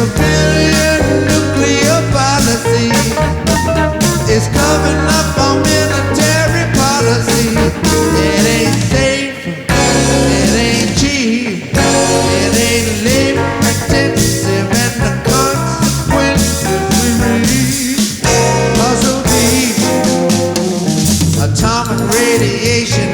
a billion nuclear policy. It's covering up our military policy. It ain't safe, it ain't cheap, it ain't labor intensive, and the consequences we reap are so deep. Atomic radiation